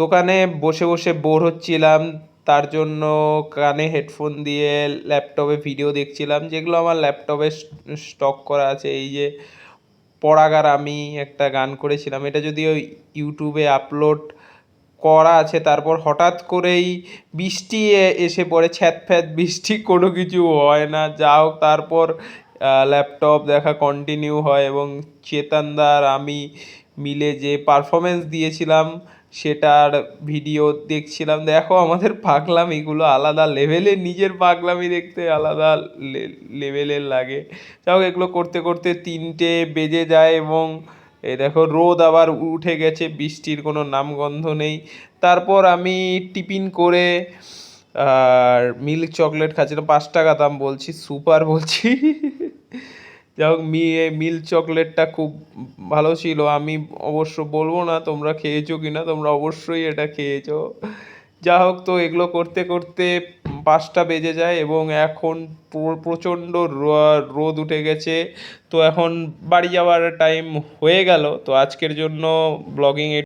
দোকানে বসে বসে বোর হচ্ছিলাম, তার জন্য কানে হেডফোন দিয়ে ল্যাপটপে ভিডিও দেখছিলাম, যেগুলো আমার ল্যাপটপে স্টক করা আছে। এই যে পরাগার আমি একটা গান করেছিলাম, এটা যদিও ইউটিউবে আপলোড করা আছে, তারপর হঠাৎ করেই বৃষ্টি এসে পড়ে, ছ্যাঁতফ্যাঁত বৃষ্টি, কোনো কিছু হয় না। যা হোক, তারপর ল্যাপটপ দেখা কন্টিনিউ হয় এবং চেতনদার আমি মিলে যে পারফরমেন্স দিয়েছিলাম সেটার ভিডিও দেখছিলাম। দেখো আমাদের পাগলামিগুলো আলাদা লেভেলের, নিজের পাগলামি দেখতে আলাদা লেভেলের লাগে। যাই হোক, এগুলো করতে করতে 3টে বেজে যায় এবং এই দেখো রোদ আবার উঠে গেছে, বৃষ্টির কোনো নামগন্ধ নেই। তারপর আমি টিফিন করে আর মিল্ক চকলেট খাচ্ছিলাম, 5 টাকা দাম, বলছি সুপার বলছি। যাই হোক, মিল্ক চকলেটটা খুব ভালো ছিল। আমি অবশ্য বলবো না তোমরা খেয়েছো কি না, তোমরা অবশ্যই এটা খেয়েছো। যা হোক, তো এগুলো করতে করতে 5টা বেজে যায় এবং এখন প্রচণ্ড রোদ উঠে গেছে। তো এখন বাড়ি যাওয়ার টাইম হয়ে গেল। তো আজকের জন্য ব্লগিং